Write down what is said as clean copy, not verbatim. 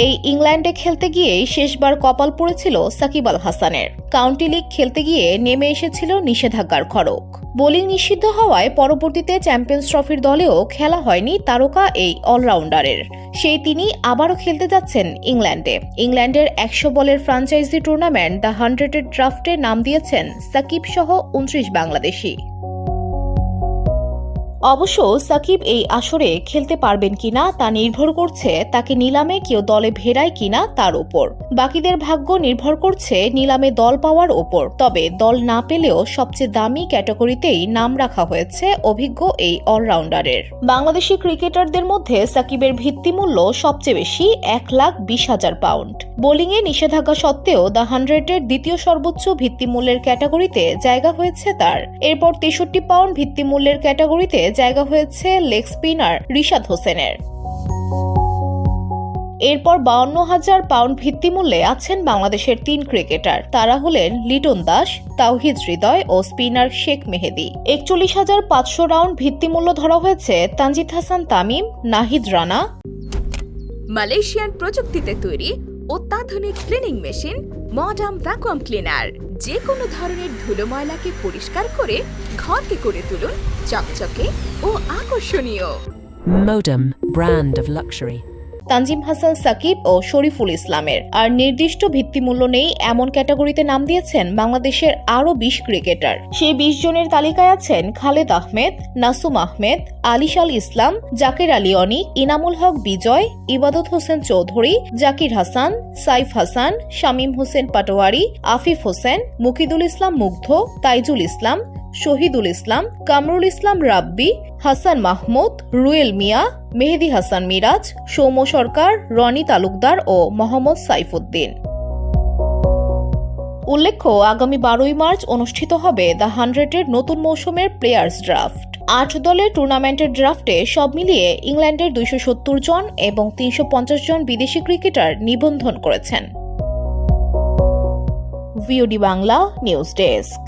এই ইংল্যান্ডে খেলতে গিয়েই শেষবার কপাল পড়েছিল সাকিব আল হাসানের। কাউন্টি লিগ খেলতে গিয়ে নেমে এসেছিল নিষেধাজ্ঞার খড়গ। বোলিং নিষিদ্ধ হওয়ায় পরবর্তীতে চ্যাম্পিয়ন্স ট্রফির দলেও খেলা হয়নি তারকা এই অলরাউন্ডারের। তিনি আবারও খেলতে যাচ্ছেন ইংল্যান্ডে। ইংল্যান্ডের 100 বলের ফ্র্যাঞ্চাইজি টুর্নামেন্ট দ্য 100-এর ড্রাফটে নাম দিয়েছেন সাকিব সহ 29 বাংলাদেশি। অবশ্য সাকিব এই আসরে খেলতে পারবেন কিনা তা নির্ভর করছে তাকে নিলামে কেউ দলে ভেড়ায় কিনা তার উপর। বাকিদের ভাগ্য নির্ভর করছে নিলামে দল পাওয়ার ওপর। তবে দল না পেলেও সবচেয়ে দামি ক্যাটাগরিতেই নাম রাখা হয়েছে অভিজ্ঞ এই অলরাউন্ডারের। বাংলাদেশি ক্রিকেটারদের মধ্যে সাকিবের ভিত্তিমূল্য সবচেয়ে বেশি, 1,20,000 পাউন্ড। বোলিংয়ে নিষেধাজ্ঞা সত্ত্বেও দ্য 100-এর দ্বিতীয় সর্বোচ্চ ভিত্তিমূল্যের ক্যাটাগরিতে জায়গা হয়েছে তার। এরপর 63 পাউন্ড ভিত্তিমূল্যের ক্যাটাগরিতে জায়গা হয়েছে লেগ স্পিনার রিশাদ হোসেনের। এরপর 52,000 পাউন্ড ভিত্তিমূল্যে আছেন বাংলাদেশের 3 ক্রিকেটার। তারা হলেন লিটন দাস, তাওহিদ হৃদয় ও স্পিনার শেখ মেহেদি। 41,500 রাউন্ড ভিত্তিমূল্য ধরা হয়েছে তানজিদ হাসান তামিম, নাহিদ রানা। মালয়েশিয়ান প্রযুক্তিতে তৈরি অত্যাধুনিক cleaning machine modern vacuum cleaner যে কোনো ধরনের ধুলো ময়লাকে পরিষ্কার করে ঘরকে করে তুলুন চকচকে ও আকর্ষণীয়। Modem, brand of luxury. Tanzim Hasan Shakib ও শরীফুল ইসলামের। আর নির্দিষ্ট ভিত্তিমূল্য নেই এমন ক্যাটাগরিতে নাম দিয়েছেন বাংলাদেশের আরও 20 ক্রিকেটার। সেই 20 জনের তালিকায় আছেন খালেদ আহমেদ, নাসুম আহমেদ, আলিশাল ইসলাম, জাকের আলী অনিক, ইনামুল হক বিজয়, ইবাদত হোসেন চৌধুরী, জাকির হাসান, সাইফ হাসান, শামীম হোসেন পাটোয়ারি, আফিফ হোসেন, মুকিদুল ইসলাম মুগ্ধ, তাইজুল ইসলাম, শহীদুল ইসলাম, কামরুল ইসলাম রাব্বি, হাসান মাহমুদ, রুয়েল মিয়া, মেহেদি হাসান মিরাজ, সৌম্য সরকার, রনি তালুকদার ও মোহাম্মদ সাইফুদ্দিন। উল্লেখ্য, আগামী 12 মার্চ অনুষ্ঠিত হবে দ্য 100-এর নতুন মৌসুমের প্লেয়ার্স ড্রাফট। 8 দলের টুর্নামেন্টের ড্রাফটে সব মিলিয়ে ইংল্যান্ডের 270 জন এবং 350 জন বিদেশি ক্রিকেটার নিবন্ধন করেছেন। VOD Bangla news desk.